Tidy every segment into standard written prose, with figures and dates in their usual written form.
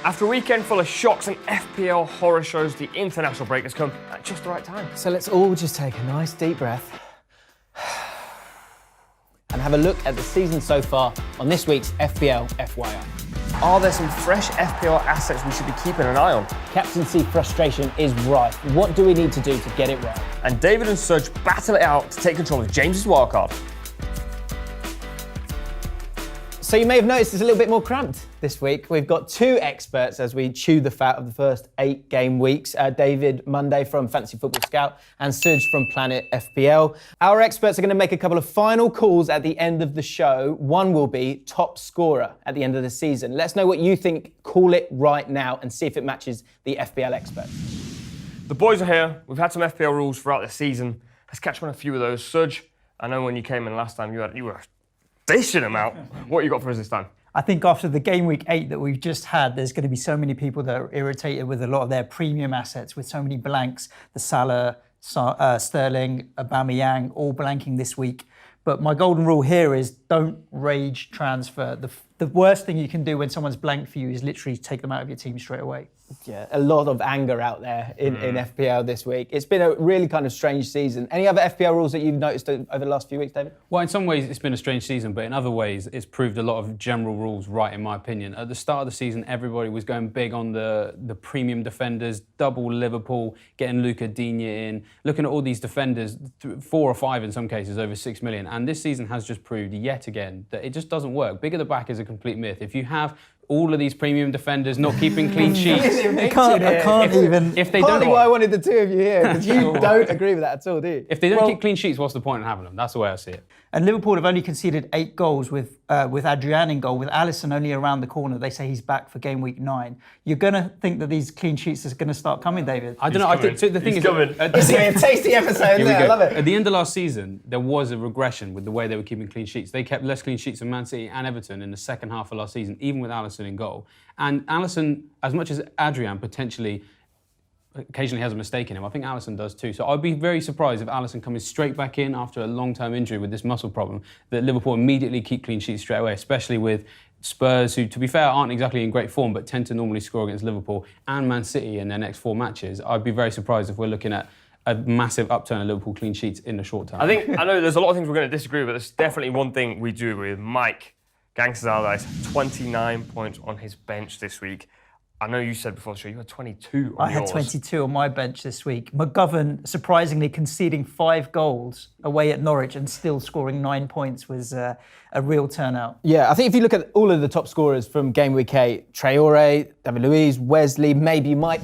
After a weekend full of shocks and FPL horror shows, the international break has come at just the right time. So let's all just take a nice deep breath and have a look at the season so far on this week's FPL FYI. Are there some fresh FPL assets we should be keeping an eye on? Captaincy frustration is rife. What do we need to do to get it right? And David and Serge battle it out to take control of James's wildcard. So you may have noticed it's a little bit more cramped this week. We've got two experts as we chew the fat of the first 8 game weeks. David Monday from Fantasy Football Scout and Serge from Planet FPL. Our experts are going to make a couple of final calls at the end of the show. One will be top scorer at the end of the season. Let's know what you think. Call it right now and see if it matches the FPL experts. The boys are here. We've had some FPL rules throughout the season. Let's catch on a few of those. Serge, I know when you came in last time, you were dishing them out. What you got for us this time? I think after the game week 8 that we've just had, there's going to be so many people that are irritated with a lot of their premium assets with so many blanks. The Salah, Sterling, Aubameyang, all blanking this week. But my golden rule here is don't rage transfer. The worst thing you can do when someone's blanked for you is literally take them out of your team straight away. Yeah, a lot of anger out there in FPL this week. It's been a really kind of strange season. Any other FPL rules that you've noticed over the last few weeks, David? Well, in some ways it's been a strange season, but in other ways it's proved a lot of general rules right, in my opinion. At the start of the season, everybody was going big on the premium defenders, double Liverpool, getting Luca Digne in, looking at all these defenders, 4 or 5 in some cases, over 6 million. And this season has just proved yet again that it just doesn't work. Big at the back is a complete myth. If you have all of these premium defenders not keeping clean sheets. I can't even. If they Partly don't, why I wanted the two of you here, because you don't agree with that at all, do you? if they don't keep clean sheets, what's the point in having them? That's the way I see it. And Liverpool have only conceded 8 goals with Adrian in goal, with Alisson only around the corner. They say he's back for game week 9. You're going to think that these clean sheets are going to start coming, David? I don't know. I think so the thing is, It's going to be a tasty episode, I love it. At the end of last season, there was a regression with the way they were keeping clean sheets. They kept less clean sheets than Man City and Everton in the second half of last season, even with Alisson in goal. And Alisson, as much as Adrian potentially occasionally has a mistake in him, I think Alisson does too. So I'd be very surprised if Alisson coming straight back in after a long-term injury with this muscle problem, that Liverpool immediately keep clean sheets straight away, especially with Spurs, who, to be fair, aren't exactly in great form, but tend to normally score against Liverpool, and Man City in their next 4 matches. I'd be very surprised if we're looking at a massive upturn of Liverpool clean sheets in the short term. I know there's a lot of things we're going to disagree with, but there's definitely one thing we do agree with. Mike Gangsters Allardyce, 29 points on his bench this week. I know you said before the show you had 22 on I had 22 on my bench this week. McGovern, surprisingly conceding 5 goals away at Norwich and still scoring 9 points was a real turnout. Yeah, I think if you look at all of the top scorers from game week 8, Traore, David Luiz, Wesley, maybe you might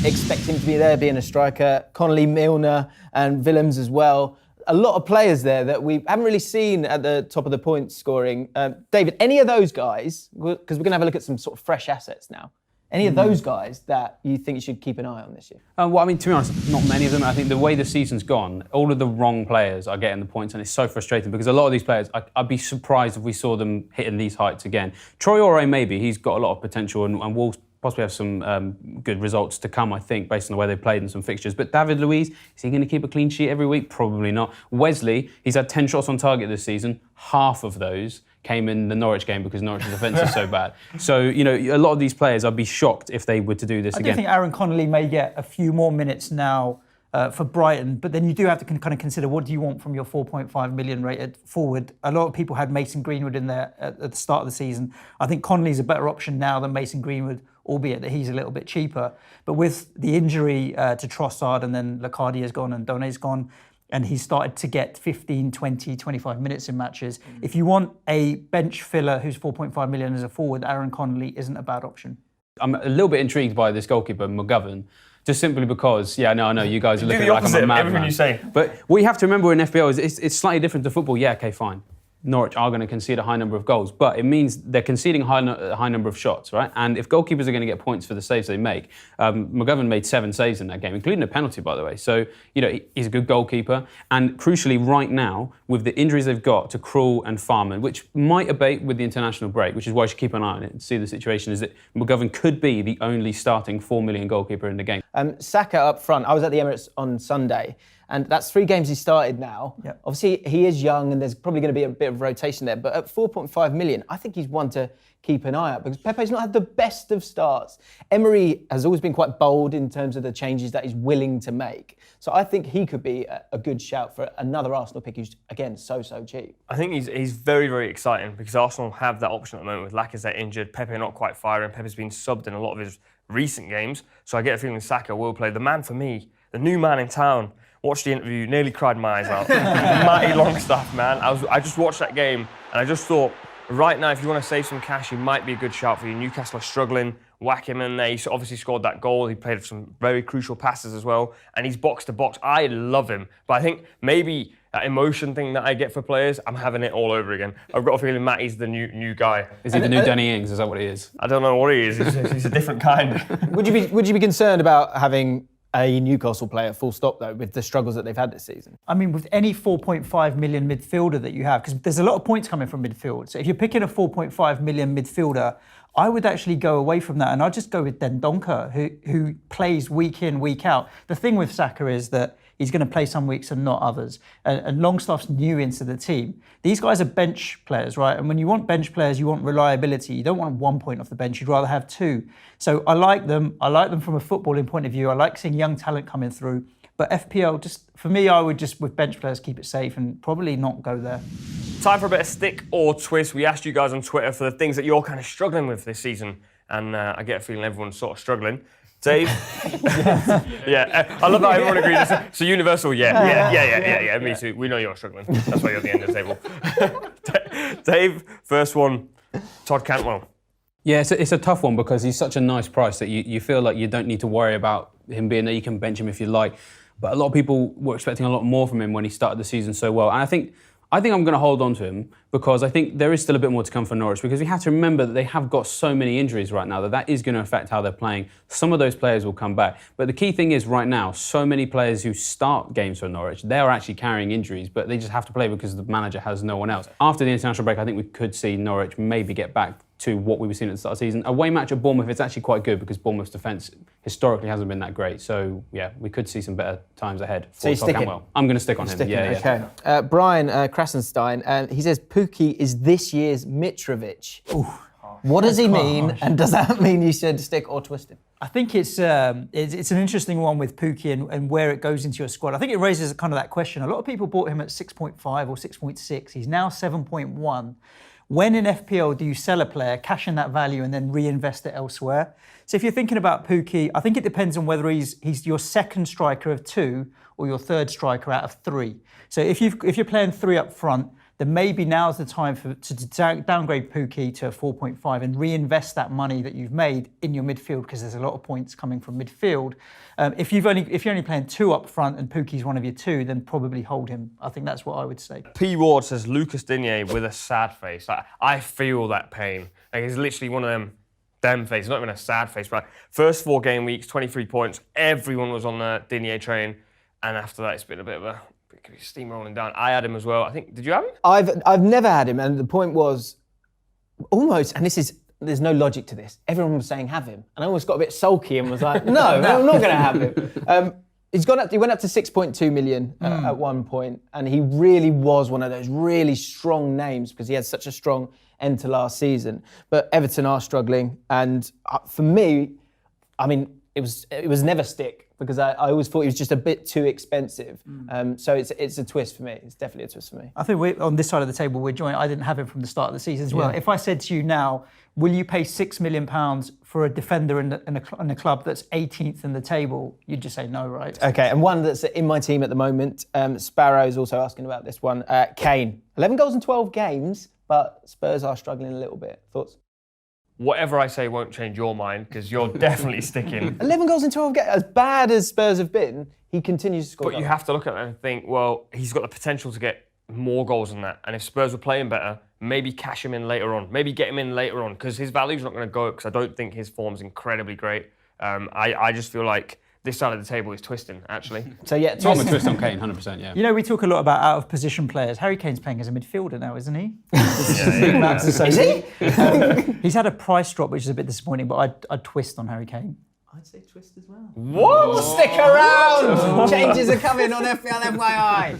expect him to be there being a striker, Connolly, Milner and Willems as well. A lot of players there that we haven't really seen at the top of the points scoring. David, any of those guys, because we're going to have a look at some sort of fresh assets now, any of those guys that you think you should keep an eye on this year? Well, I mean, to be honest, not many of them. I think the way the season's gone, all of the wrong players are getting the points, and it's so frustrating because a lot of these players, I'd be surprised if we saw them hitting these heights again. Traore, maybe, he's got a lot of potential and will possibly have some good results to come, I think, based on the way they've played in some fixtures. But David Luiz, is he going to keep a clean sheet every week? Probably not. Wesley, he's had 10 shots on target this season. Half of those came in the Norwich game because Norwich's defence is so bad. So, you know, a lot of these players, I'd be shocked if they were to do this again. I do think Aaron Connolly may get a few more minutes now for Brighton, but then you do have to kind of consider, what do you want from your 4.5 million rated forward? A lot of people had Mason Greenwood in there at the start of the season. I think Connolly's a better option now than Mason Greenwood, albeit that he's a little bit cheaper. But with the injury to Trossard, and then Lacadia's gone and Done's gone, and he's started to get 15, 20, 25 minutes in matches. If you want a bench filler who's 4.5 million as a forward, Aaron Connolly isn't a bad option. I'm a little bit intrigued by this goalkeeper, McGovern, just simply because, I know you guys are looking like I'm a madman. You say. But what you have to remember in FPL is it's slightly different to football. Yeah, okay, fine. Norwich are going to concede a high number of goals, but it means they're conceding a high number of shots, right? And if goalkeepers are going to get points for the saves they make, McGovern made 7 saves in that game, including a penalty, by the way. So, you know, he's a good goalkeeper. And crucially, right now, with the injuries they've got to Krul and Farman, which might abate with the international break, which is why you should keep an eye on it and see the situation, is that McGovern could be the only starting 4 million goalkeeper in the game. Saka up front. I was at the Emirates on Sunday, and that's 3 games he started now. Yep. Obviously, he is young, and there's probably going to be a bit of rotation there. But at 4.5 million, I think he's one to keep an eye out because Pepe's not had the best of starts. Emery has always been quite bold in terms of the changes that he's willing to make. So I think he could be a good shout for another Arsenal pick who's, again, so cheap. I think he's very, very exciting because Arsenal have that option at the moment with Lacazette injured, Pepe not quite firing. Pepe's been subbed in a lot of his recent games, so I get a feeling Saka will play. The man for me, the new man in town, watched the interview, nearly cried my eyes out. Matty Longstaff, man. I just watched that game and I just thought, right now, if you want to save some cash, he might be a good shout for you. Newcastle are struggling. Whack him in there. He obviously scored that goal. He played some very crucial passes as well. And he's box to box. I love him. But I think maybe that emotion thing that I get for players, I'm having it all over again. I've got a feeling Matty's the new guy. Is he the new Danny Ings? Is that what he is? I don't know what he is. He's a different kind. Would you be concerned about having a Newcastle player full stop though with the struggles that they've had this season? I mean, with any 4.5 million midfielder that you have, because there's a lot of points coming from midfield. So if you're picking a 4.5 million midfielder, I would actually go away from that and I'd just go with Dendoncker, who plays week in, week out. The thing with Saka is that he's going to play some weeks and not others. And Longstaff's new into the team. These guys are bench players, right? And when you want bench players, you want reliability. You don't want 1 point off the bench. You'd rather have 2. So I like them. I like them from a footballing point of view. I like seeing young talent coming through. But FPL, just for me, I would just, with bench players, keep it safe and probably not go there. Time for a bit of stick or twist. We asked you guys on Twitter for the things that you're kind of struggling with this season. And I get a feeling everyone's sort of struggling. Dave? Yeah, I love that everyone agrees. It's a universal yeah, me too. We know you're struggling. That's why you're at the end of the table. Dave, first one, Todd Cantwell. Yeah, it's a tough one because he's such a nice price that you feel like you don't need to worry about him being there. You can bench him if you like. But a lot of people were expecting a lot more from him when he started the season so well. And I think I'm going to hold on to him because I think there is still a bit more to come for Norwich because we have to remember that they have got so many injuries right now that is going to affect how they're playing. Some of those players will come back. But the key thing is right now, so many players who start games for Norwich, they are actually carrying injuries, but they just have to play because the manager has no one else. After the international break, I think we could see Norwich maybe get back to what we were seeing at the start of the season. Away match at Bournemouth, it's actually quite good because Bournemouth's defence historically hasn't been that great. So, yeah, we could see some better times ahead for Todd Cantwell. I'm going to stick on him. Okay. Brian Krasenstein, he says Pukki is this year's Mitrovic. Ooh. What does he mean, and does that mean you should stick or twist him? I think it's an interesting one with Pukki and where it goes into your squad. I think it raises kind of that question. A lot of people bought him at 6.5 or 6.6. He's now 7.1. When in FPL do you sell a player, cash in that value, and then reinvest it elsewhere? So if you're thinking about Pukki, I think it depends on whether he's your second striker of 2 or your third striker out of 3. So if you're playing 3 up front, then maybe now's the time to downgrade Pukki to a 4.5 and reinvest that money that you've made in your midfield because there's a lot of points coming from midfield. If you're only playing 2 up front and Pukki's one of your 2, then probably hold him. I think that's what I would say. P. Ward says Lucas Digne with a sad face. Like, I feel that pain. Like, it's literally one of them faces, not even a sad face. But first 4 game weeks, 23 points. Everyone was on the Digne train, and after that, it's been a bit of a steamrolling down. I had him as well. I think, did you have him? I've never had him, and the point was almost, and there's no logic to this. Everyone was saying have him, and I almost got a bit sulky and was like, no, I'm not going to have him. He went up to 6.2 million at one point, and he really was one of those really strong names because he had such a strong end to last season. But Everton are struggling, and for me, I mean, it was never stick. Because I always thought he was just a bit too expensive. So it's a twist for me. It's definitely a twist for me. I think we're on this side of the table, we're joined. I didn't have him from the start of the season as well. If I said to you now, will you pay £6 million for a defender in a club that's 18th in the table? You'd just say no, right? Okay, and one that's in my team at the moment, Sparrow's also asking about this one. Kane, 11 goals in 12 games, but Spurs are struggling a little bit. Thoughts? Whatever I say won't change your mind because you're definitely sticking. 11 goals in 12 games, as bad as Spurs have been, he continues to score. But you have to look at that and think, well, he's got the potential to get more goals than that. And if Spurs were playing better, maybe cash him in later on. Maybe get him in later on because his value's not going to go up because I don't think his form's incredibly great. I just feel like this side of the table is twisting, actually. So yeah, I'm a twist on Kane, 100%, yeah. You know, we talk a lot about out-of-position players. Harry Kane's playing as a midfielder now, isn't he? Is he? He's had a price drop, which is a bit disappointing, but I'd twist on Harry Kane. I'd say twist as well. What? Stick around! Changes are coming on FPL FYI.